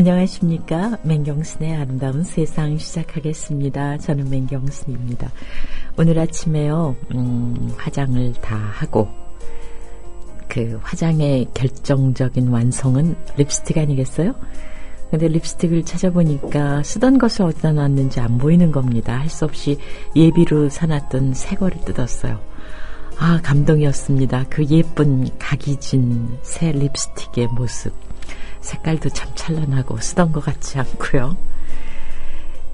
안녕하십니까. 맹경순의 아름다운 세상 시작하겠습니다. 저는 맹경순입니다. 오늘 아침에요, 화장을 다 하고, 그 화장의 결정적인 완성은 립스틱 아니겠어요? 근데 립스틱을 찾아보니까 쓰던 것을 어디다 놨는지 안 보이는 겁니다. 할 수 없이 예비로 사놨던 새 거를 뜯었어요. 아, 감동이었습니다. 그 예쁜 각이 진 새 립스틱의 모습. 색깔도 참 찬란하고 쓰던 것 같지 않고요.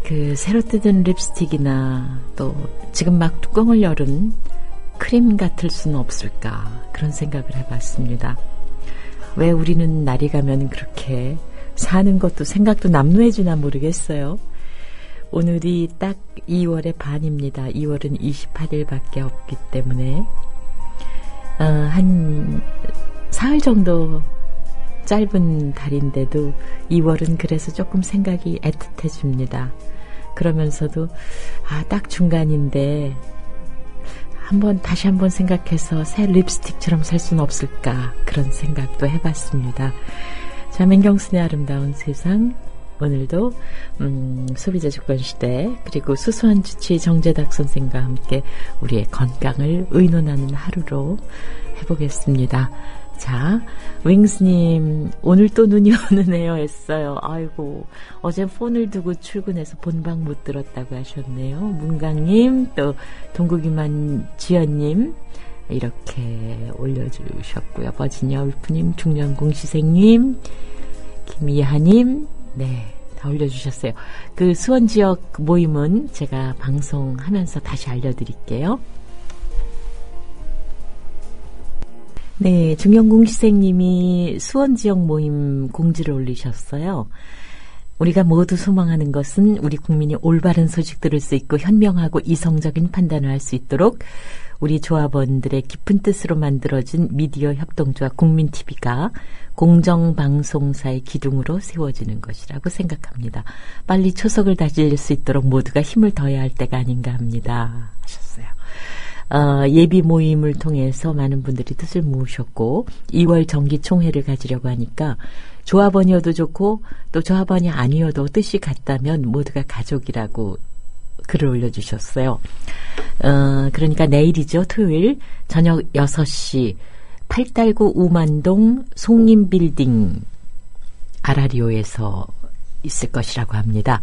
그 새로 뜯은 립스틱이나 또 지금 막 뚜껑을 열은 크림 같을 수는 없을까, 그런 생각을 해봤습니다. 왜 우리는 날이 가면 그렇게 사는 것도 생각도 남루해지나 모르겠어요. 오늘이 딱 2월의 반입니다. 2월은 28일밖에 없기 때문에 한 사흘 정도 짧은 달인데도 2월은 그래서 조금 생각이 애틋해집니다. 그러면서도 딱 중간인데 다시 한번 생각해서 새 립스틱처럼 살 수는 없을까, 그런 생각도 해봤습니다. 자, 맹경순의 아름다운 세상, 오늘도 소비자 주권시대 그리고 수수한 주치 정재닥 선생과 함께 우리의 건강을 의논하는 하루로 해보겠습니다. 자, 윙스님, 오늘 또 눈이 오느네요 했어요. 아이고, 어제 폰을 두고 출근해서 본방 못 들었다고 하셨네요. 문강님, 또 동국이만 지연님 이렇게 올려주셨고요. 버지니아 울프님, 중년공시생님, 김이하님, 네, 다 올려주셨어요. 그 수원 지역 모임은 제가 방송하면서 다시 알려드릴게요. 네, 중년공시생님이 수원 지역 모임 공지를 올리셨어요. 우리가 모두 소망하는 것은 우리 국민이 올바른 소식 들을 수 있고 현명하고 이성적인 판단을 할 수 있도록 우리 조합원들의 깊은 뜻으로 만들어진 미디어 협동조합 국민TV가 공정방송사의 기둥으로 세워지는 것이라고 생각합니다. 빨리 초석을 다질 수 있도록 모두가 힘을 더해야 할 때가 아닌가 합니다. 하셨어요. 예비 모임을 통해서 많은 분들이 뜻을 모으셨고 2월 정기 총회를 가지려고 하니까 조합원이어도 좋고 또 조합원이 아니어도 뜻이 같다면 모두가 가족이라고 글을 올려주셨어요. 그러니까 내일이죠. 토요일 저녁 6시 8달구 우만동 송림빌딩 아라리오에서 있을 것이라고 합니다.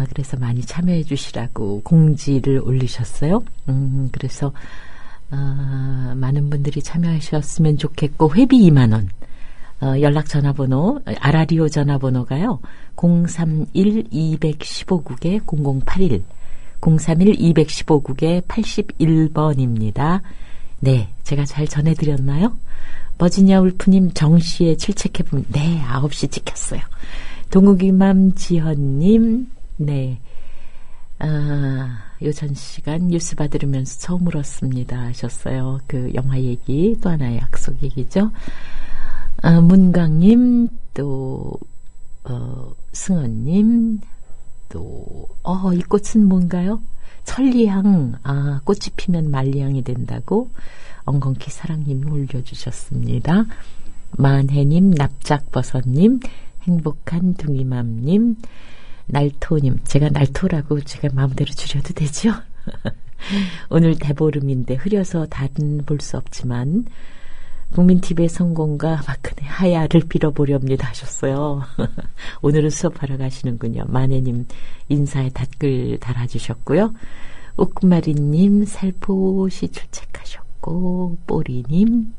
그래서 많이 참여해 주시라고 공지를 올리셨어요. 그래서 많은 분들이 참여하셨으면 좋겠고, 회비 2만 원. 연락 전화번호, 아라리오 전화번호가요. 031-215국에 0081, 031-215국에 81번입니다. 네, 제가 잘 전해드렸나요? 버지니아 울프님 정시에 출첵해보면, 네, 9시 찍혔어요. 동욱이맘 지현님, 네. 요전 시간 뉴스 받으면서 처음 울었습니다 하셨어요. 그 영화 얘기, 또 하나의 약속 얘기죠. 문강님, 또, 승원님, 또, 이 꽃은 뭔가요? 천리향, 꽃이 피면 만리향이 된다고 엉겅키 사랑님이 올려주셨습니다. 만혜님, 납작버섯님, 행복한 둥이맘님, 날토님, 제가 날토라고 제가 마음대로 줄여도 되죠? 오늘 대보름인데 흐려서 다른 볼 수 없지만 국민TV의 성공과 마크네 하야를 빌어보렵니다 하셨어요. 오늘은 수업하러 가시는군요. 마네님 인사에 댓글 달아주셨고요. 옥마리님 살포시 출첵하셨고, 뽀리님,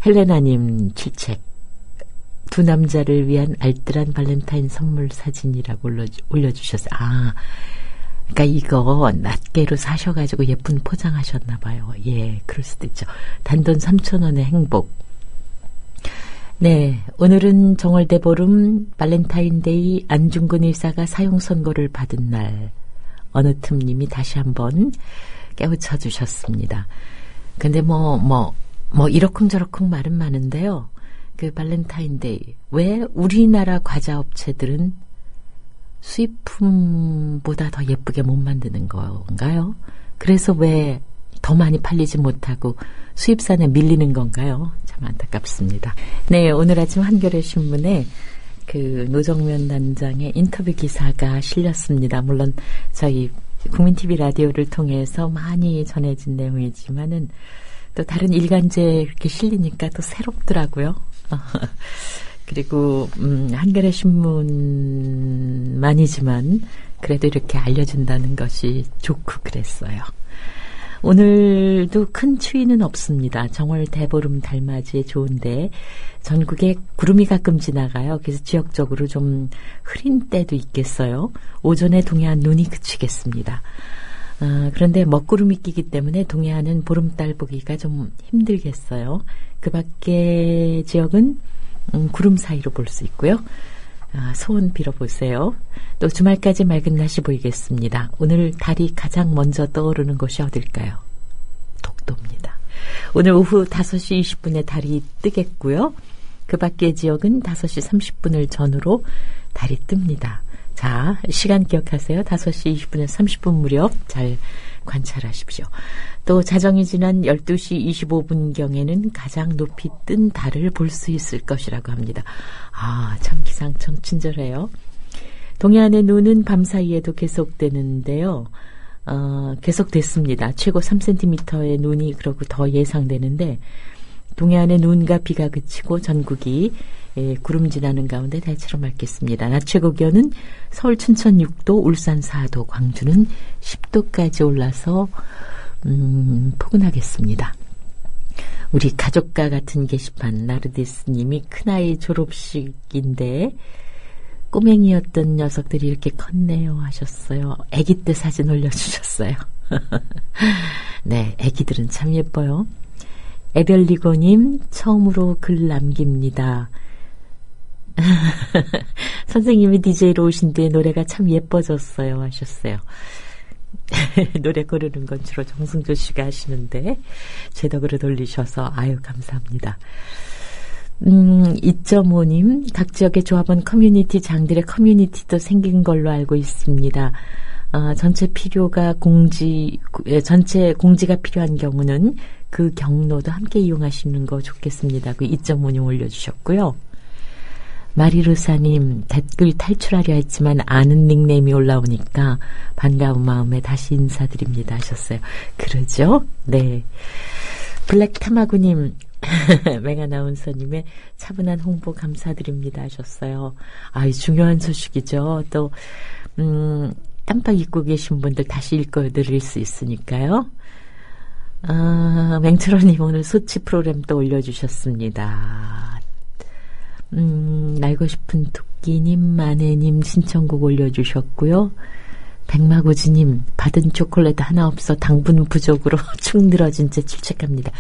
헬레나님 출첵, 두 남자를 위한 알뜰한 발렌타인 선물 사진이라고 올려주셨어요. 그러니까 이거 낱개로 사셔가지고 예쁜 포장하셨나 봐요. 예, 그럴 수도 있죠. 단돈 3,000원의 행복. 네, 오늘은 정월대보름 발렌타인데이 안중근 의사가 사형선고를 받은 날. 어느 틈님이 다시 한번 깨우쳐 주셨습니다. 근데 이러쿵저러쿵 말은 많은데요. 그 발렌타인데이, 왜 우리나라 과자 업체들은 수입품보다 더 예쁘게 못 만드는 건가요? 그래서 왜 더 많이 팔리지 못하고 수입산에 밀리는 건가요? 참 안타깝습니다. 네, 오늘 아침 한겨레 신문에 그 노정면 단장의 인터뷰 기사가 실렸습니다. 물론 저희 국민TV 라디오를 통해서 많이 전해진 내용이지만은 또 다른 일간지에 이렇게 실리니까 또 새롭더라고요. 그리고 한겨레 신문만이지만 그래도 이렇게 알려준다는 것이 좋고 그랬어요. 오늘도 큰 추위는 없습니다. 정월 대보름 달맞이에 좋은데 전국에 구름이 가끔 지나가요. 그래서 지역적으로 좀 흐린 때도 있겠어요. 오전에 동해안 눈이 그치겠습니다. 그런데 먹구름이 끼기 때문에 동해안은 보름달 보기가 좀 힘들겠어요. 그 밖의 지역은 구름 사이로 볼 수 있고요. 소원 빌어보세요. 또 주말까지 맑은 날씨 보이겠습니다. 오늘 달이 가장 먼저 떠오르는 곳이 어딜까요? 독도입니다. 오늘 오후 5시 20분에 달이 뜨겠고요. 그 밖의 지역은 5시 30분을 전후로 달이 뜹니다. 자, 시간 기억하세요. 5시 20분에서 30분 무렵 잘 관찰하십시오. 또 자정이 지난 12시 25분경에는 가장 높이 뜬 달을 볼 수 있을 것이라고 합니다. 참 기상청 친절해요. 동해안의 눈은 밤사이에도 계속되는데요. 계속됐습니다. 최고 3cm의 눈이 그러고 더 예상되는데 동해안의 눈과 비가 그치고 전국이 구름 지나는 가운데 대체로 맑겠습니다. 낮 최고 기온은 서울 춘천 6도, 울산 4도, 광주는 10도까지 올라서 포근하겠습니다. 우리 가족과 같은 게시판 나르디스님이 큰아이 졸업식인데 꼬맹이였던 녀석들이 이렇게 컸네요 하셨어요. 아기 때 사진 올려주셨어요. 네, 아기들은 참 예뻐요. 에별리고님 처음으로 글 남깁니다. 선생님이 DJ로 오신 뒤에 노래가 참 예뻐졌어요 하셨어요. 노래 고르는 건 주로 정승조 씨가 하시는데 제 덕으로 돌리셔서 아유 감사합니다. 2.5님 각 지역의 조합원 커뮤니티 장들의 커뮤니티도 생긴 걸로 알고 있습니다. 전체 공지가 필요한 경우는 그 경로도 함께 이용하시는 거 좋겠습니다. 그 2.5님 올려주셨고요. 마리루사님 댓글 탈출하려 했지만 아는 닉네임이 올라오니까 반가운 마음에 다시 인사드립니다 하셨어요. 그러죠? 네. 블랙타마구님 맹아나운서님의 차분한 홍보 감사드립니다 하셨어요. 중요한 소식이죠. 또 깜빡 잊고 계신 분들 다시 읽어드릴 수 있으니까요. 맹철원님 오늘 소치 프로그램 또 올려주셨습니다. 날고 싶은 토끼님, 마네님 신청곡 올려주셨고요. 백마고지님 받은 초콜릿 하나 없어 당분 부족으로 축 늘어진 채 출첵합니다.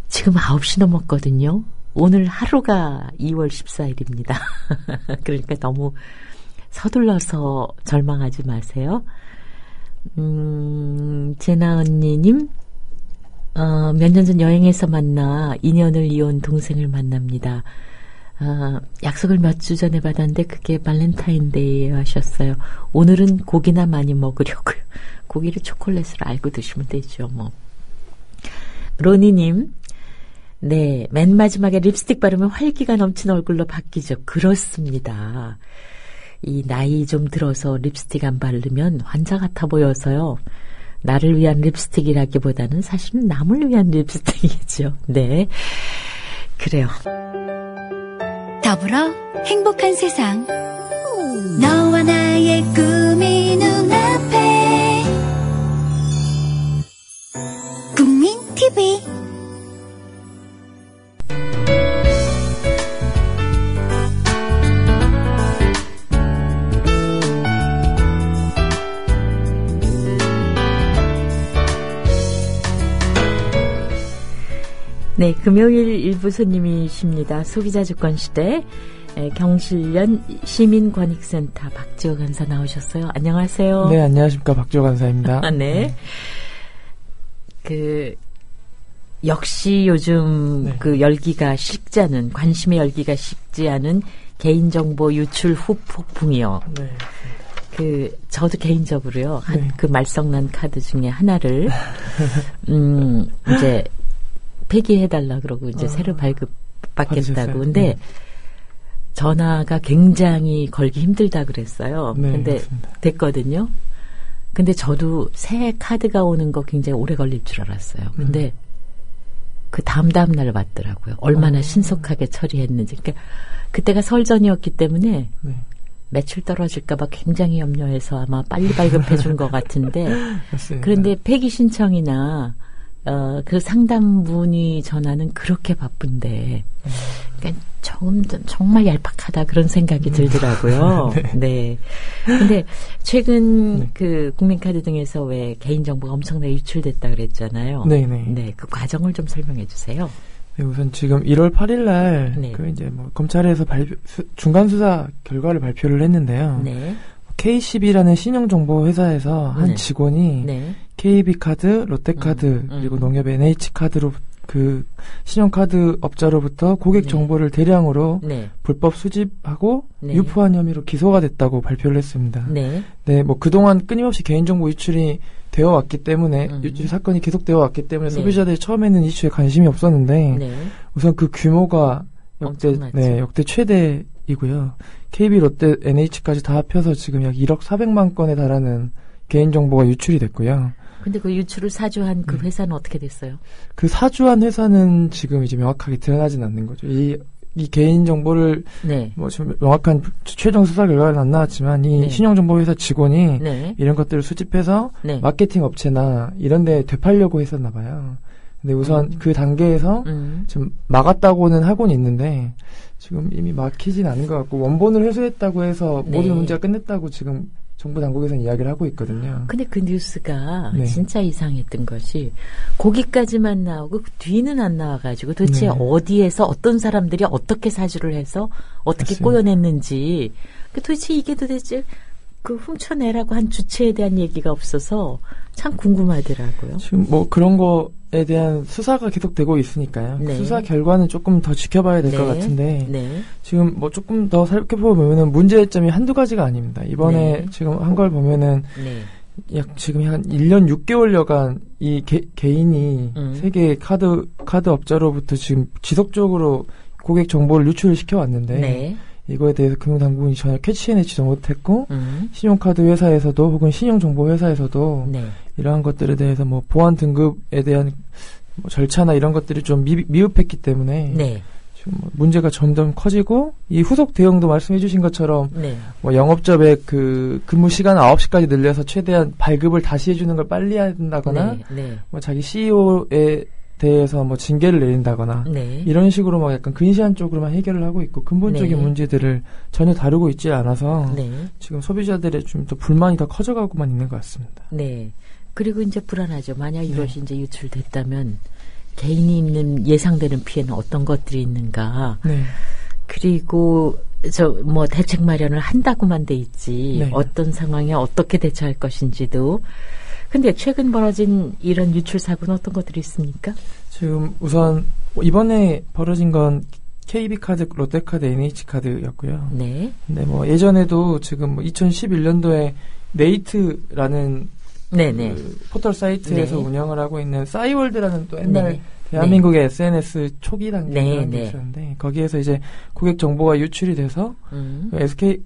지금 9시 넘었거든요. 오늘 하루가 2월 14일입니다. 그러니까 너무 서둘러서 절망하지 마세요. 제나 언니님 몇 년 전 여행에서 만나 인연을 이어온 동생을 만납니다. 약속을 몇 주 전에 받았는데 그게 발렌타인데이 하셨어요. 오늘은 고기나 많이 먹으려고요. 고기를 초콜릿으로 알고 드시면 되죠. 뭐. 로니님 네, 맨 마지막에 립스틱 바르면 활기가 넘치는 얼굴로 바뀌죠. 그렇습니다. 이 나이 좀 들어서 립스틱 안 바르면 환자 같아 보여서요. 나를 위한 립스틱이라기보다는 사실은 남을 위한 립스틱이죠. 네, 그래요. 더불어 행복한 세상 너와 나의 꿈이 눈앞에 국민TV 네, 금요일 일부 손님이십니다. 소비자 주권 시대 경실련 시민권익센터 박지호 간사 나오셨어요. 안녕하세요. 네, 안녕하십니까. 박지호 간사입니다. 네. 역시 요즘 네. 그 열기가 식지 않은, 관심의 열기가 식지 않은 개인정보 유출 후 폭풍이요. 네. 저도 개인적으로요, 네. 그 말썽난 카드 중에 하나를, 이제, 폐기해달라 그러고, 이제 새로 발급받겠다고. 받으셨어요? 근데, 네. 전화가 굉장히 걸기 힘들다 그랬어요. 네, 근데 맞습니다. 됐거든요. 근데 저도 새 카드가 오는 거 굉장히 오래 걸릴 줄 알았어요. 근데 그 다음 날 왔더라고요. 얼마나 신속하게 처리했는지. 그러니까 그때가 설 전이었기 때문에 네. 매출 떨어질까봐 굉장히 염려해서 아마 빨리 발급해 준 것 같은데. 맞습니다. 그런데 폐기 신청이나 그 상담문의 전화는 그렇게 바쁜데, 그러니까 정말 얄팍하다 그런 생각이 들더라고요. 네. 근데 최근 네. 그 국민카드 등에서 왜 개인정보가 엄청나게 유출됐다 그랬잖아요. 네네. 네. 그 과정을 좀 설명해 주세요. 네, 우선 지금 1월 8일 날, 네. 이제 검찰에서 중간 수사 결과를 발표를 했는데요. 네. KCB라는 신용정보회사에서 한 네. 직원이 네. KB카드, 롯데카드, 그리고 농협 NH카드로 그 신용카드 업자로부터 고객 네. 정보를 대량으로 네. 불법 수집하고 네. 유포한 혐의로 기소가 됐다고 발표를 했습니다. 네. 네, 그동안 끊임없이 개인정보 유출이 되어 왔기 때문에, 유출 사건이 계속되어 왔기 때문에 네. 소비자들이 처음에는 이슈에 관심이 없었는데, 네. 우선 그 규모가 엄청나죠. 역대 최대이고요. KB, 롯데, NH까지 다 합해서 지금 약 1억 400만 건에 달하는 개인정보가 유출이 됐고요. 근데 그 유출을 사주한 그 회사는 어떻게 됐어요? 그 사주한 회사는 지금 이제 명확하게 드러나진 않는 거죠. 이 개인정보를, 네. 지금 명확한 최종 수사 결과는 안 나왔지만, 이 네. 신용정보회사 직원이 네. 이런 것들을 수집해서 네. 마케팅 업체나 이런 데 되팔려고 했었나 봐요. 근데 우선 그 단계에서 지금 막았다고는 하고는 있는데 지금 이미 막히진 않은 것 같고 원본을 회수했다고 해서 네. 모든 문제가 끝냈다고 지금 정부 당국에서는 이야기를 하고 있거든요. 근데 그 뉴스가 네. 진짜 이상했던 것이 거기까지만 나오고 그 뒤는 안 나와가지고 도대체 네. 어디에서 어떤 사람들이 어떻게 사주를 해서 어떻게 맞습니다. 꼬여냈는지 도대체 이게 도대체 그 훔쳐내라고 한 주체에 대한 얘기가 없어서 참 궁금하더라고요. 지금 그런 거에 대한 수사가 계속되고 있으니까요. 네. 수사 결과는 조금 더 지켜봐야 될 것 네. 같은데 네. 지금 조금 더 살펴보면은 문제점이 한두 가지가 아닙니다. 이번에 네. 지금 한 걸 보면은 네. 지금 한 1년 6개월여간 이 개인이 세계 카드 업자로부터 지금 지속적으로 고객 정보를 유출을 시켜왔는데 네. 이거에 대해서 금융당국이 전혀 캐치해내지도 못했고 신용카드 회사에서도 혹은 신용정보 회사에서도 네. 이러한 것들에 대해서 보안 등급에 대한 절차나 이런 것들이 좀 미흡했기 때문에 네. 지금 문제가 점점 커지고 이 후속 대응도 말씀해 주신 것처럼 네. 영업점의 그 근무 시간 9시까지 늘려서 최대한 발급을 다시 해주는 걸 빨리 한다거나 네. 자기 CEO에 대해서 징계를 내린다거나 네. 이런 식으로 약간 근시안 쪽으로만 해결을 하고 있고 근본적인 네. 문제들을 전혀 다루고 있지 않아서 네. 지금 소비자들의 좀 더 불만이 더 커져가고만 있는 것 같습니다. 네. 그리고 이제 불안하죠. 만약 네. 이것이 이제 유출됐다면 개인이 입는 예상되는 피해는 어떤 것들이 있는가. 네. 그리고 대책 마련을 한다고만 돼 있지. 네. 어떤 상황에 어떻게 대처할 것인지도. 근데 최근 벌어진 이런 유출 사고는 어떤 것들이 있습니까? 지금 우선 이번에 벌어진 건 KB카드, 롯데카드, NH카드였고요. 네. 근데 예전에도 지금 2011년도에 네이트라는 네네. 그 포털 사이트에서 네. 운영을 하고 있는 싸이월드라는 또 옛날 네. 대한민국의 SNS 초기 단계 네, 그런 게 네. 있었는데 거기에서 이제 고객 정보가 유출이 돼서 SK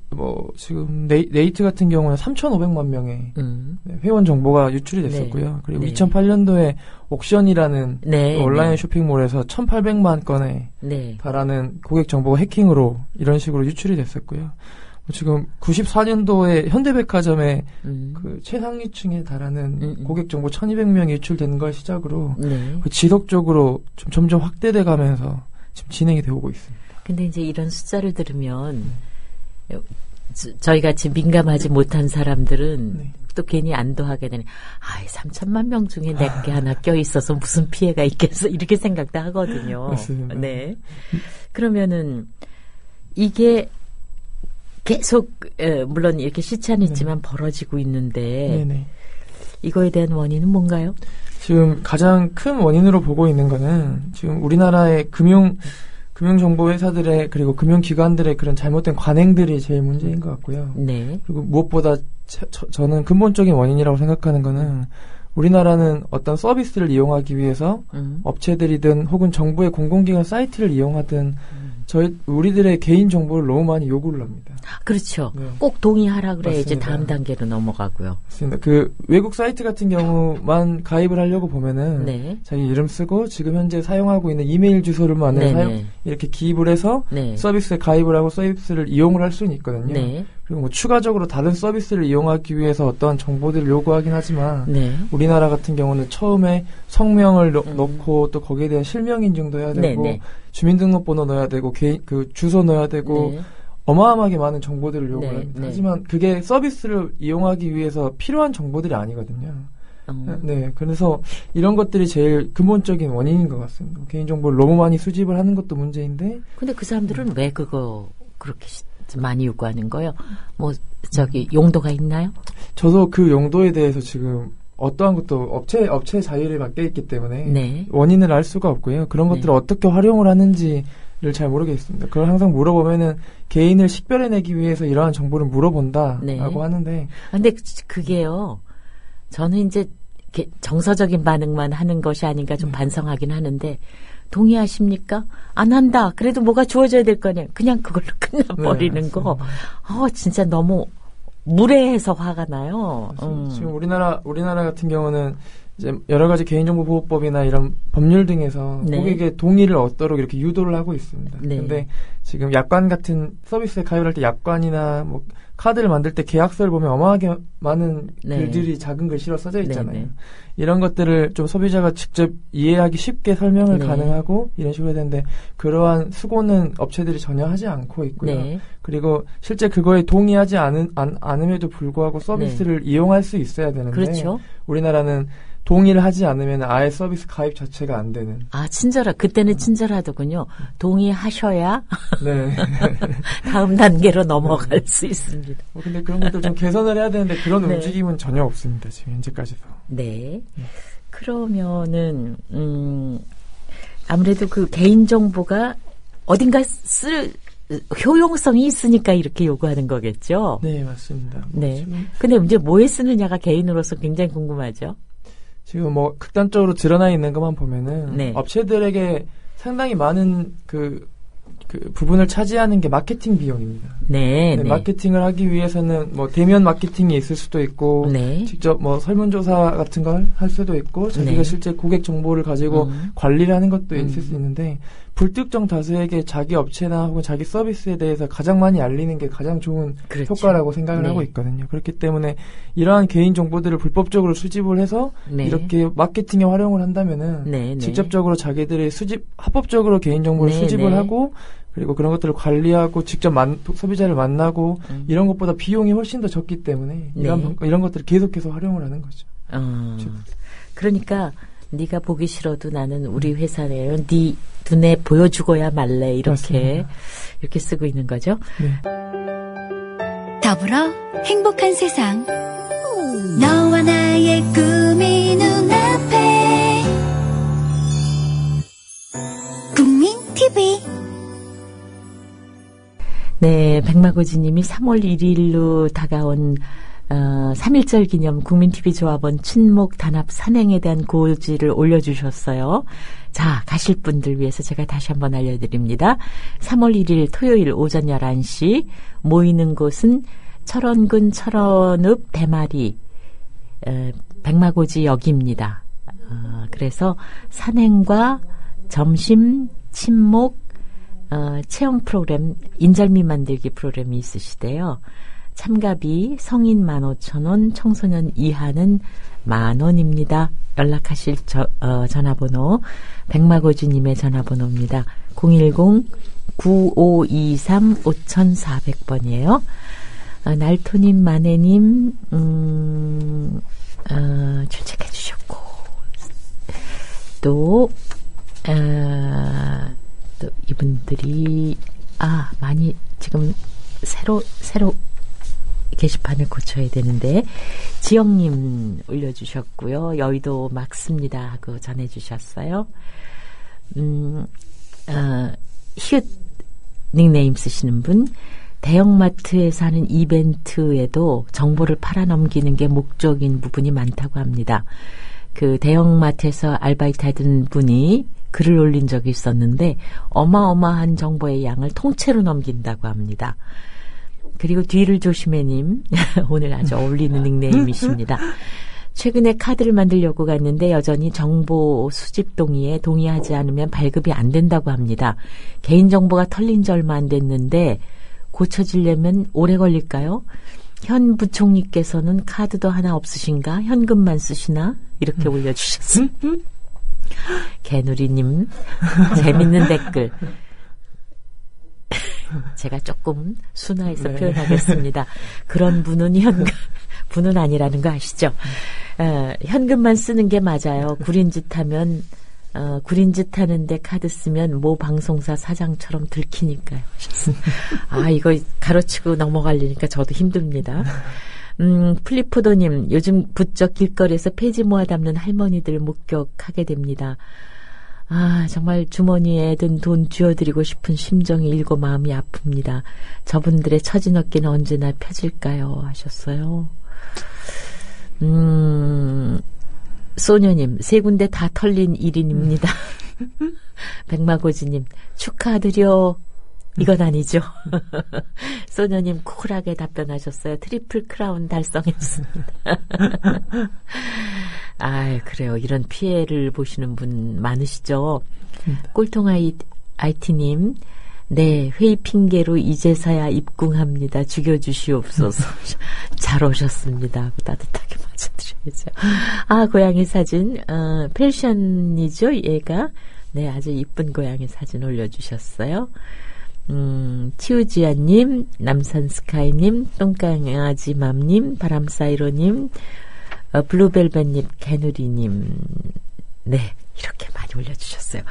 지금 네이트 같은 경우는 3,500만 명의 회원 정보가 유출이 됐었고요. 네. 그리고 네. 2008년도에 옥션이라는 네. 그 온라인 네. 쇼핑몰에서 1,800만 건에 네. 달하는 고객 정보가 해킹으로 이런 식으로 유출이 됐었고요. 지금 94년도에 현대백화점에 그 최상위층에 달하는 고객 정보 1,200명이 유출되는 걸 시작으로 네. 지속적으로 좀 점점 확대돼 가면서 지금 진행이 되고 있습니다. 근데 이제 이런 숫자를 들으면 저희 같이 민감하지 못한 사람들은 네. 또 괜히 안도하게 되네. 3천만 명 중에 내게 하나 껴있어서 무슨 피해가 있겠어 이렇게 생각도 하거든요. 맞습니다. 네. 그러면은 이게 계속 물론 이렇게 시차는 있지만 벌어지고 있는데 네네. 이거에 대한 원인은 뭔가요? 지금 가장 큰 원인으로 보고 있는 거는 지금 우리나라의 금융 금융정보회사들의 그리고 금융기관들의 그런 잘못된 관행들이 제일 문제인 것 같고요. 네. 그리고 무엇보다 저는 근본적인 원인이라고 생각하는 거는 우리나라는 어떤 서비스를 이용하기 위해서 업체들이든 혹은 정부의 공공기관 사이트를 이용하든 우리들의 개인 정보를 너무 많이 요구를 합니다. 그렇죠. 네. 꼭 동의하라 그래야지 맞습니다. 다음 단계로 넘어가고요. 맞습니다. 그 외국 사이트 같은 경우만 가입을 하려고 보면은 네. 자기 이름 쓰고 지금 현재 사용하고 있는 이메일 주소를만 이렇게 기입을 해서 네. 서비스에 가입을 하고 서비스를 이용을 할 수는 있거든요. 네. 그리고 뭐 추가적으로 다른 서비스를 이용하기 위해서 어떠한 정보들을 요구하긴 하지만 네. 우리나라 같은 경우는 처음에 성명을 넣고 또 거기에 대한 실명 인증도 해야 되고 네. 주민등록번호 넣어야 되고 그 주소 넣어야 되고 네. 어마어마하게 많은 정보들을 요구를 네, 합니다. 네. 하지만 그게 서비스를 이용하기 위해서 필요한 정보들이 아니거든요. 네, 그래서 이런 것들이 제일 근본적인 원인인 것 같습니다. 개인정보를 너무 많이 수집을 하는 것도 문제인데. 근데 그 사람들은 왜 그거 그렇게 많이 요구하는 거예요? 뭐 용도가 있나요? 저도 그 용도에 대해서 지금 어떠한 것도 업체의 자율에 맡겨 있기 때문에 네. 원인을 알 수가 없고요. 그런 것들을 어떻게 활용을 하는지를 잘 모르겠습니다. 그걸 항상 물어보면은 개인을 식별해내기 위해서 이러한 정보를 물어본다라고 하는데. 근데 그게요. 저는 이제 정서적인 반응만 하는 것이 아닌가 좀 반성하긴 하는데 동의하십니까? 안 한다. 그래도 뭐가 주어져야 될 거냐. 그냥 그걸로 끝나버리는 거. 진짜 너무 무례해서 화가 나요. 지금 우리나라 같은 경우는 이제 여러 가지 개인정보보호법이나 이런 법률 등에서 고객의 동의를 얻도록 이렇게 유도를 하고 있습니다. 그런데 지금 약관 같은 서비스에 가입을 할 때 약관이나 뭐 카드를 만들 때 계약서를 보면 어마하게 많은 글들이 작은 글씨로 써져 있잖아요. 이런 것들을 좀 소비자가 직접 이해하기 쉽게 설명을 가능하고 이런 식으로 해야 되는데 그러한 수고는 업체들이 전혀 하지 않고 있고요. 그리고 실제 그거에 동의하지 않음에도 불구하고 서비스를 이용할 수 있어야 되는데 그렇죠. 우리나라는 동의를 하지 않으면 아예 서비스 가입 자체가 안 되는. 그때는 친절하더군요. 동의하셔야 네. 다음 단계로 넘어갈 수 있습니다. 근데 그런 것들 좀 개선을 해야 되는데 그런 움직임은 전혀 없습니다. 지금 현재까지도. 네. 그러면은 아무래도 그 개인정보가 어딘가 쓸 효용성이 있으니까 이렇게 요구하는 거겠죠? 네, 맞습니다. 네. 근데 이제 뭐에 쓰느냐가 개인으로서 굉장히 궁금하죠? 지금 뭐 극단적으로 드러나 있는 것만 보면은 업체들에게 상당히 많은 그 부분을 차지하는 게 마케팅 비용입니다. 마케팅을 하기 위해서는 뭐 대면 마케팅이 있을 수도 있고 직접 뭐 설문조사 같은 걸 할 수도 있고 자기가 실제 고객 정보를 가지고 관리를 하는 것도 있을 수 있는데 불특정 다수에게 자기 업체나 혹은 자기 서비스에 대해서 가장 많이 알리는 게 가장 좋은 효과라고 생각을 하고 있거든요. 그렇기 때문에 이러한 개인 정보들을 불법적으로 수집을 해서 이렇게 마케팅에 활용을 한다면은 직접적으로 자기들이 합법적으로 개인 정보를 수집을 하고 그리고 그런 것들을 관리하고 직접 소비자를 만나고 이런 것보다 비용이 훨씬 더 적기 때문에 이런 것들을 계속해서 활용을 하는 거죠. 그러니까 네가 보기 싫어도 나는 우리 회사는 네 눈에 보여주고야 말래 이렇게 쓰고 있는 거죠. 더불어 행복한 세상 너와 나의 꿈이 눈앞에 국민 TV. 네, 백마고지님이 3월 1일로 다가온 3.1절 기념 국민TV 조합원 친목 단합 산행에 대한 고지를 올려주셨어요. 자, 가실 분들 위해서 제가 다시 한번 알려드립니다. 3월 1일 토요일 오전 11시 모이는 곳은 철원군 철원읍 대마리 백마고지 역입니다. 그래서 산행과 점심 친목 체험 프로그램 인절미 만들기 프로그램이 있으시대요. 참가비 성인 15,000원, 청소년 이하는 10,000원입니다. 연락하실 전화번호 백마고지님의 전화번호입니다. 010-9523-5400번이에요. 날토님, 마네님 출첵해 주셨고 또 이분들이 많이 지금 새로 게시판을 고쳐야 되는데 지영님 올려주셨고요. 여의도 막습니다 하고 전해주셨어요. 히읗 닉네임 쓰시는 분, 대형마트에서 하는 이벤트에도 정보를 팔아넘기는 게 목적인 부분이 많다고 합니다. 그 대형마트에서 아르바이트 하던 분이 글을 올린 적이 있었는데 어마어마한 정보의 양을 통째로 넘긴다고 합니다. 그리고 뒤를 조심해님, 오늘 아주 어울리는 닉네임이십니다. 최근에 카드를 만들려고 갔는데 여전히 정보 수집 동의에 동의하지 않으면 발급이 안 된다고 합니다. 개인정보가 털린 지 얼마 안 됐는데 고쳐지려면 오래 걸릴까요? 현 부총리께서는 카드도 하나 없으신가? 현금만 쓰시나? 이렇게 올려주셨어요. 개누리님, 재밌는 댓글. 제가 조금 순화해서 네. 표현하겠습니다. 그런 분은 분은 아니라는 거 아시죠? 현금만 쓰는 게 맞아요. 구린 짓 하면, 구린 짓 하는데 카드 쓰면 모 방송사 사장처럼 들키니까요. 이거 가로치고 넘어가려니까 저도 힘듭니다. 플리포도님, 요즘 부쩍 길거리에서 폐지 모아 담는 할머니들 목격하게 됩니다. 정말 주머니에 든 돈 쥐어드리고 싶은 심정이 일고 마음이 아픕니다. 저분들의 처진 어깨는 언제나 펴질까요? 하셨어요. 소녀님, 3군데 다 털린 1인입니다. 백마고지님, 축하드려. 이건 아니죠. 소녀님 쿨하게 답변하셨어요. 트리플 크라운 달성했습니다. 그래요. 이런 피해를 보시는 분 많으시죠. 꼴통 IT님, 네, 회의 핑계로 이제서야 입궁합니다. 죽여주시옵소서. 잘 오셨습니다. 따뜻하게 맞아드려야죠. 고양이 사진, 펠션이죠, 얘가. 네, 아주 이쁜 고양이 사진 올려주셨어요. 치우지아님, 남산스카이님, 똥강아지맘님, 바람사이로님, 블루벨벳님, 개누리님. 네, 이렇게 많이 올려주셨어요.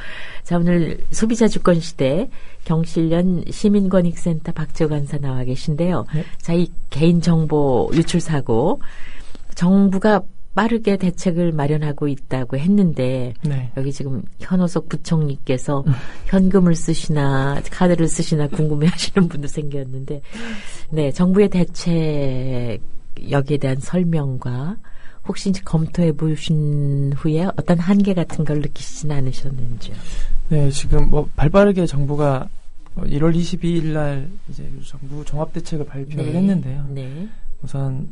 자, 오늘 소비자주권시대 경실련 시민권익센터 박재호 간사 나와 계신데요. 네. 자, 이 개인정보 유출사고, 정부가 빠르게 대책을 마련하고 있다고 했는데 네. 여기 지금 현호석 부총리께서 현금을 쓰시나 카드를 쓰시나 궁금해하시는 분도 생겼는데, 네, 정부의 대책 여기에 대한 설명과 혹시 이제 검토해 보신 후에 어떤 한계 같은 걸 느끼시진 않으셨는지요? 네, 지금 발빠르게 정부가 1월 22일 날 이제 정부 종합대책을 발표를 했는데요. 네. 우선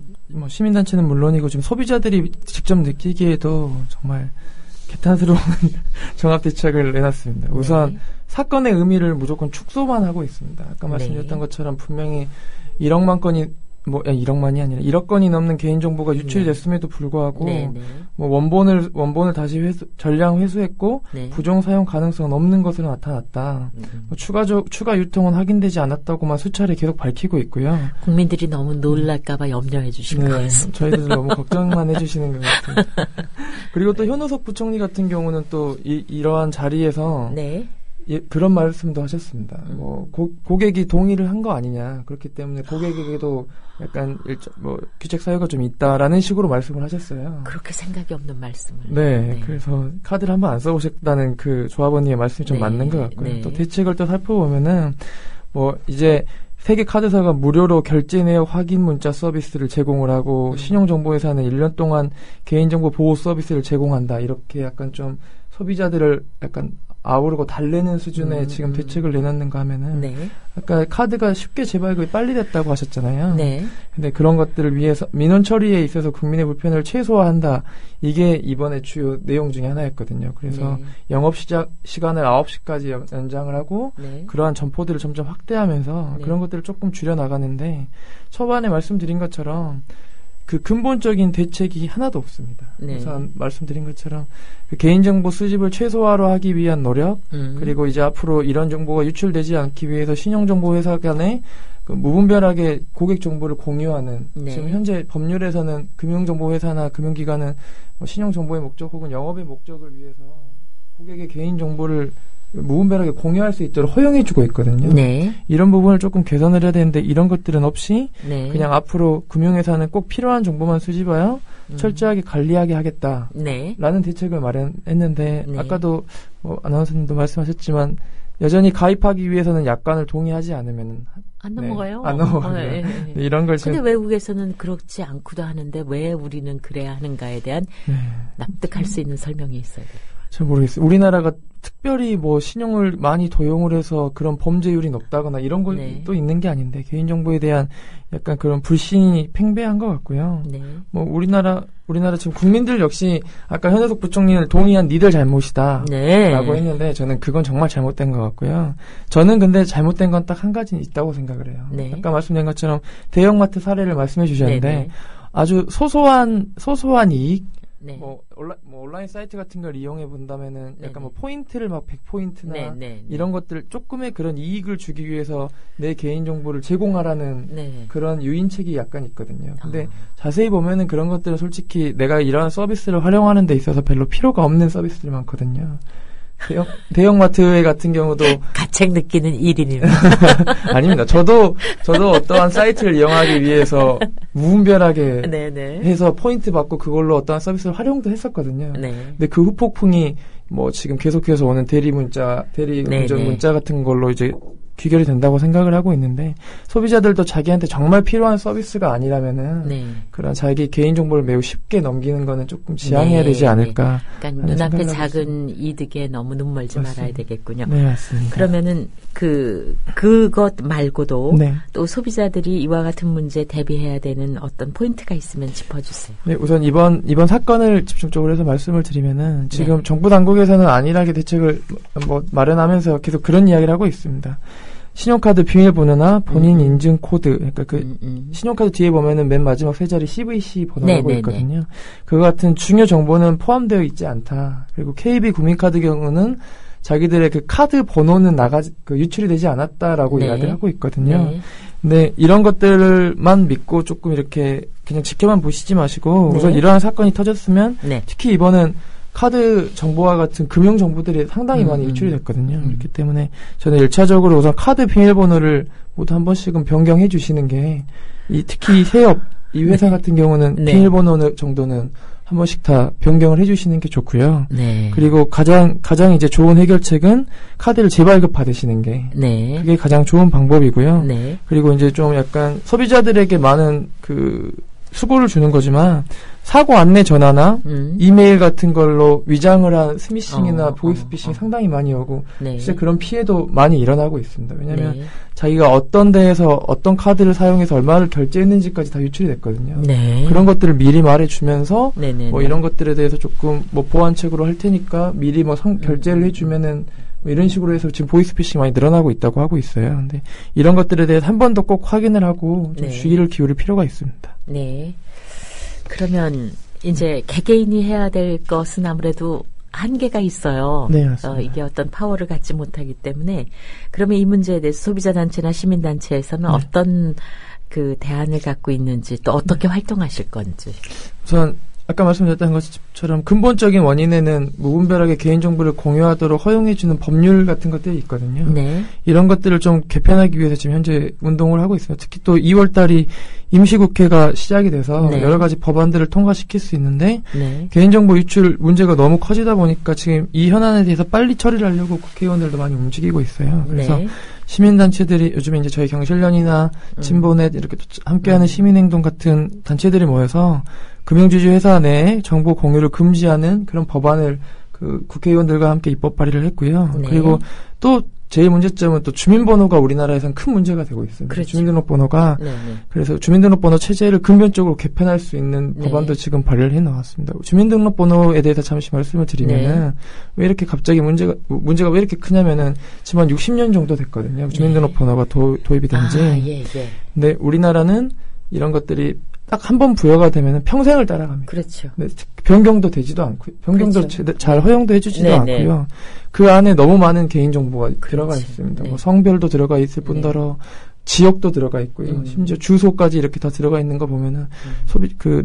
시민단체는 물론이고 지금 소비자들이 직접 느끼기에도 정말 개탄스러운 종합대책을 내놨습니다. 우선 네. 사건의 의미를 무조건 축소만 하고 있습니다. 아까 말씀드렸던 것처럼 분명히 1억만 건이 1억 건이 넘는 개인정보가 유출이 됐음에도 불구하고 원본을 다시 전량 회수했고 부정 사용 가능성은 없는 것으로 나타났다. 추가 유통은 확인되지 않았다고만 수차례 계속 밝히고 있고요. 국민들이 너무 놀랄까봐 염려해 주신 것 같습니다. 저희들 너무 걱정만 해주시는 것 같습니다. 그리고 또 현호석 부총리 같은 경우는 또 이러한 자리에서 그런 말씀도 하셨습니다. 고객이 동의를 한 거 아니냐. 그렇기 때문에 고객에게도 약간 규책 사유가 좀 있다라는 식으로 말씀을 하셨어요. 그렇게 생각이 없는 말씀을. 네. 그래서 카드를 한번 안 써보셨다는 그 조합원님의 말씀이 좀 맞는 것 같고요. 또 대책을 또 살펴보면은 이제 세계 카드사가 무료로 결제 내역 확인 문자 서비스를 제공을 하고 신용정보회사는 1년 동안 개인정보 보호 서비스를 제공한다. 이렇게 약간 좀 소비자들을 약간 아우르고 달래는 수준의 지금 대책을 내놨는가 하면은 아까 카드가 쉽게 재발급이 빨리 됐다고 하셨잖아요. 근데 그런 것들을 위해서 민원 처리에 있어서 국민의 불편을 최소화한다. 이게 이번에 주요 내용 중에 하나였거든요. 그래서 영업 시간을 9시까지 연장을 하고 그러한 점포들을 점점 확대하면서 그런 것들을 조금 줄여 나가는데 초반에 말씀드린 것처럼 그 근본적인 대책이 하나도 없습니다. 우선 말씀드린 것처럼 그 개인정보 수집을 최소화로 하기 위한 노력, 그리고 이제 앞으로 이런 정보가 유출되지 않기 위해서 신용정보회사 간에 그 무분별하게 고객 정보를 공유하는 지금 현재 법률에서는 금융정보회사나 금융기관은 신용정보의 목적 혹은 영업의 목적을 위해서 고객의 개인정보를 무분별하게 공유할 수 있도록 허용해주고 있거든요. 이런 부분을 조금 개선을 해야 되는데 이런 것들은 없이 그냥 앞으로 금융회사는 꼭 필요한 정보만 수집하여 철저하게 관리하게 하겠다라는 대책을 마련했는데 아까도 아나운서님도 말씀하셨지만 여전히 가입하기 위해서는 약관을 동의하지 않으면 안 넘어가요. 안 넘어가요. 예. 이런 걸 근데 외국에서는 그렇지 않고도 하는데 왜 우리는 그래야 하는가에 대한 납득할 수 있는 설명이 있어야 돼요. 잘 모르겠어요. 우리나라가 특별히 뭐 신용을 많이 도용을 해서 그런 범죄율이 높다거나 이런 것도 있는 게 아닌데 개인정보에 대한 약간 그런 불신이 팽배한 것 같고요. 네. 뭐 우리나라 지금 국민들 역시 아까 현혜석 부총리를 동의한 니들 잘못이다 라고 했는데 저는 그건 정말 잘못된 것 같고요. 저는 근데 잘못된 건 딱 한 가지는 있다고 생각을 해요. 네. 아까 말씀드린 것처럼 대형마트 사례를 말씀해 주셨는데 네네. 아주 소소한 이익 네. 뭐 온라인 사이트 같은 걸 이용해 본다면은 약간 네네. 뭐 포인트를 막 100포인트나 네네. 이런 것들 조금의 그런 이익을 주기 위해서 내 개인 정보를 제공하라는 그런 유인책이 약간 있거든요. 근데 자세히 보면은 그런 것들은 솔직히 내가 이러한 서비스를 활용하는 데 있어서 별로 필요가 없는 서비스들이 많거든요. 대형마트 같은 경우도 가책 느끼는 1인입니다. 아닙니다. 저도 어떠한 사이트를 이용하기 위해서 무분별하게 해서 포인트 받고 그걸로 어떠한 서비스를 활용도 했었거든요. 근데 그 후폭풍이 뭐 지금 계속해서 오는 대리 운전 문자 같은 걸로 이제 귀결이 된다고 생각을 하고 있는데 소비자들도 자기한테 정말 필요한 서비스가 아니라면은 그런 자기 개인 정보를 매우 쉽게 넘기는 거는 조금 지양해야 되지 않을까. 그러니까 눈앞에 작은 이득에 너무 눈멀지 말아야 되겠군요. 네, 맞습니다. 그러면은 그것 말고도 또 소비자들이 이와 같은 문제에 대비해야 되는 어떤 포인트가 있으면 짚어주세요. 네, 우선 이번 사건을 집중적으로 해서 말씀을 드리면은 지금 정부 당국에서는 안일하게 대책을 뭐 마련하면서 계속 그런 이야기를 하고 있습니다. 신용카드 비밀번호나 본인 인증 코드, 그러니까 신용카드 뒤에 보면은 맨 마지막 세 자리 CVC 번호라고 있거든요. 그와 같은 중요 정보는 포함되어 있지 않다. 그리고 KB 국민카드 경우는 자기들의 그 카드 번호는 유출이 되지 않았다라고 이야기를 하고 있거든요. 근데 이런 것들만 믿고 조금 이렇게 그냥 지켜만 보시지 마시고 우선 이러한 사건이 터졌으면 특히 이번은 카드 정보와 같은 금융 정보들이 상당히 많이 유출이 됐거든요. 그렇기 때문에 저는 1차적으로 우선 카드 비밀번호를 모두 한 번씩은 변경해 주시는 게 특히 세업 이 회사 같은 경우는 비밀번호 정도는 한 번씩 다 변경을 해주시는 게 좋고요. 그리고 가장 이제 좋은 해결책은 카드를 재발급 받으시는 게 그게 가장 좋은 방법이고요. 그리고 이제 좀 약간 소비자들에게 많은 수고를 주는 거지만 사고 안내 전화나 이메일 같은 걸로 위장을 한 스미싱이나 보이스피싱이 상당히 많이 오고 실제 그런 피해도 많이 일어나고 있습니다. 왜냐하면 자기가 어떤 데에서 어떤 카드를 사용해서 얼마를 결제했는지까지 다 유출이 됐거든요. 그런 것들을 미리 말해주면서 뭐 이런 것들에 대해서 조금 뭐 보완책으로 할 테니까 미리 뭐 결제를 해주면은 뭐 이런 식으로 해서 지금 보이스피싱 많이 늘어나고 있다고 하고 있어요. 근데 이런 것들에 대해서 한 번 더 꼭 확인을 하고 좀 주의를 기울일 필요가 있습니다. 네. 그러면 이제 개개인이 해야 될 것은 아무래도 한계가 있어요. 네, 맞습니다. 이게 어떤 파워를 갖지 못하기 때문에 그러면 이 문제에 대해서 소비자단체나 시민단체에서는 어떤 대안을 갖고 있는지 또 어떻게 활동하실 건지. 우선 아까 말씀드렸던 것처럼 근본적인 원인에는 무분별하게 개인정보를 공유하도록 허용해주는 법률 같은 것들이 있거든요. 이런 것들을 좀 개편하기 위해서 지금 현재 운동을 하고 있습니다. 특히 또 2월달이 임시국회가 시작이 돼서 여러 가지 법안들을 통과시킬 수 있는데 개인정보 유출 문제가 너무 커지다 보니까 지금 이 현안에 대해서 빨리 처리를 하려고 국회의원들도 많이 움직이고 있어요. 그래서 시민단체들이 요즘에 이제 저희 경실련이나 진보넷 이렇게 함께하는 시민행동 같은 단체들이 모여서 금융주주 회사 내 정보 공유를 금지하는 그런 법안을 국회의원들과 함께 입법 발의를 했고요. 그리고 또 제일 문제점은 또 주민번호가 우리나라에서는 큰 문제가 되고 있습니다. 그렇죠. 주민등록번호가 그래서 주민등록번호 체제를 근본적으로 개편할 수 있는 법안도 지금 발의를 해놓았습니다. 주민등록번호에 대해서 잠시 말씀을 드리면은 왜 이렇게 갑자기 문제가 왜 이렇게 크냐면은 지금 한 60년 정도 됐거든요. 주민등록번호가 도입이 된 지. 근데 우리나라는 이런 것들이 딱 한 번 부여가 되면은 평생을 따라갑니다. 그렇죠. 네, 변경도 되지도 않고, 변경도 잘 허용도 해주지도 않고요. 그 안에 너무 많은 개인정보가 들어가 있습니다. 뭐 성별도 들어가 있을 뿐더러 지역도 들어가 있고요. 심지어 주소까지 이렇게 다 들어가 있는 거 보면은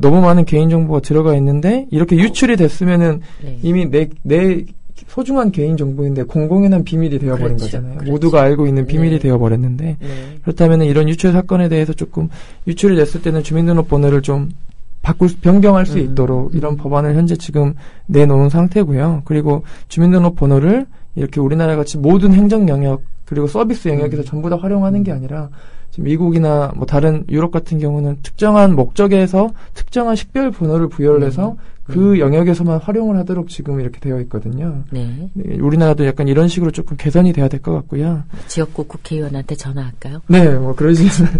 너무 많은 개인정보가 들어가 있는데 이렇게 유출이 됐으면은 이미 내 소중한 개인정보인데 공공에 난 비밀이 되어버린 거잖아요. 모두가 알고 있는 비밀이 되어버렸는데 그렇다면 이런 유출 사건에 대해서 조금 유출이 됐을 때는 주민등록번호를 좀 변경할 수 있도록 이런 법안을 현재 지금 내놓은 상태고요. 그리고 주민등록번호를 이렇게 우리나라 같이 모든 행정 영역 그리고 서비스 영역에서 전부 다 활용하는 게 아니라 지금 미국이나 뭐 다른 유럽 같은 경우는 특정한 목적에서 특정한 식별 번호를 부여를 해서 그 영역에서만 활용을 하도록 지금 이렇게 되어 있거든요. 네. 우리나라도 약간 이런 식으로 조금 개선이 돼야 될 것 같고요. 지역구 국회의원한테 전화할까요? 네, 뭐 그러시면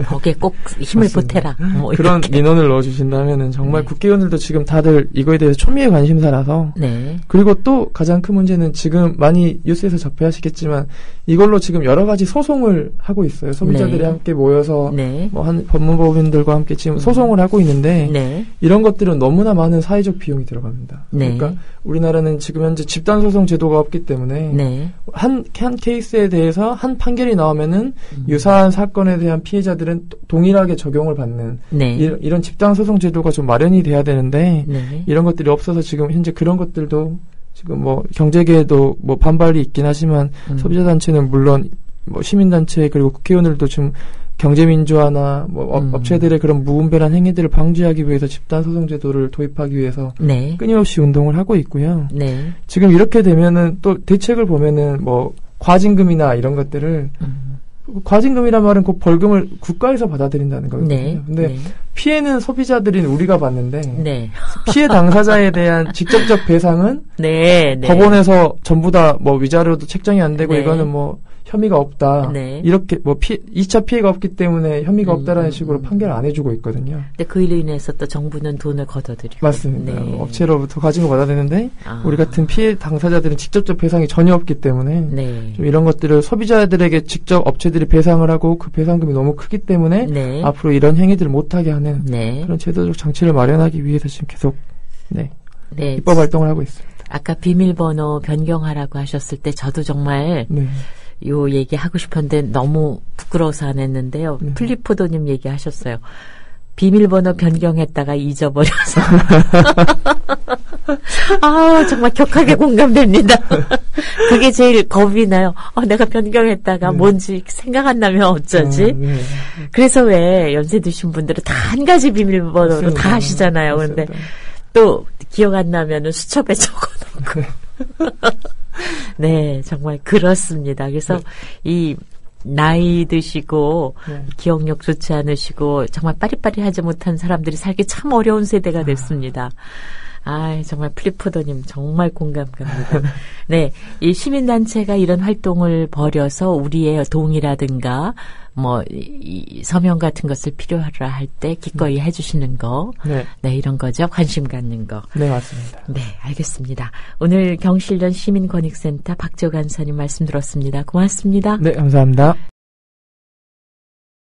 거기에 꼭 힘을 보태라. 뭐 그런 이렇게. 민원을 넣어주신다면은 정말 네. 국회의원들도 지금 다들 이거에 대해서 초미의 관심사라서. 네. 그리고 또 가장 큰 문제는 지금 많이 뉴스에서 접해하시겠지만 이걸로 지금 여러 가지 소송을 하고 있어요. 소비자들이 네. 함께 모여서 네. 뭐 한 법무법인들과 함께 지금 소송을 하고 있는데 네. 이런 것들은 너무나 많은 사회적 비용이 들어갑니다. 네. 그러니까 우리나라는 지금 현재 집단소송 제도가 없기 때문에 네. 한 케이스에 대해서 한 판결이 나오면은 유사한 사건에 대한 피해자들은 동일하게 적용을 받는 네. 이런 집단소송 제도가 좀 마련이 돼야 되는데 네. 이런 것들이 없어서 지금 현재 그런 것들도 지금 뭐 경제계에도 뭐 반발이 있긴 하지만 소비자단체는 물론 뭐 시민단체 그리고 국회의원들도 지금 경제민주화나 뭐 업체들의 그런 무분별한 행위들을 방지하기 위해서 집단소송제도를 도입하기 위해서 네. 끊임없이 운동을 하고 있고요. 네. 지금 이렇게 되면은 또 대책을 보면은 뭐 과징금이나 이런 것들을 과징금이란 말은 그 벌금을 국가에서 받아들인다는 거거든요. 네. 근데 네. 피해는 소비자들인 우리가 받는데 네. 피해 당사자에 대한 직접적 배상은 네. 네. 법원에서 전부 다 뭐 위자료도 책정이 안 되고 네. 이거는 뭐 혐의가 없다. 네. 이렇게 뭐 2차 피해가 없기 때문에 혐의가 없다라는 식으로 판결을 안 해주고 있거든요. 근데 그로 인해서 또 정부는 돈을 걷어들이고. 맞습니다. 네. 뭐 업체로부터 과징금 받아야 되는데 아. 우리 같은 피해 당사자들은 직접적 배상이 전혀 없기 때문에 네. 좀 이런 것들을 소비자들에게 직접 업체들이 배상을 하고 그 배상금이 너무 크기 때문에 네. 앞으로 이런 행위들을 못하게 하는 네. 그런 제도적 장치를 마련하기 위해서 지금 계속 네. 입법 활동을 하고 있습니다. 아까 비밀번호 변경하라고 하셨을 때 저도 정말 네. 요 얘기 하고 싶었는데 너무 부끄러워서 안 했는데요. 네. 플리포도님 얘기하셨어요. 비밀번호 변경했다가 잊어버려서. 아, 정말 격하게 공감됩니다. 그게 제일 겁이 나요. 내가 변경했다가 네. 뭔지 생각 안 나면 어쩌지? 네. 그래서 왜 연세 드신 분들은 다 한 가지 비밀번호로 맞습니다. 다 하시잖아요. 그런데 또 기억 안 나면은 수첩에 적어놓고. 네, 정말 그렇습니다. 그래서 네. 이 나이 드시고 네. 기억력 좋지 않으시고 정말 빠리빠리하지 못한 사람들이 살기 참 어려운 세대가 됐습니다. 아, 정말 플리포도님 정말 공감 갑니다. 네, 이 시민단체가 이런 활동을 벌여서 우리의 동의라든가 뭐 이 서명 같은 것을 필요하라 할 때 기꺼이 해주시는 거, 네. 네 이런 거죠. 관심 갖는 거. 네, 맞습니다. 네, 알겠습니다. 오늘 경실련 시민권익센터 박지호 간사님 말씀 들었습니다. 고맙습니다. 네, 감사합니다.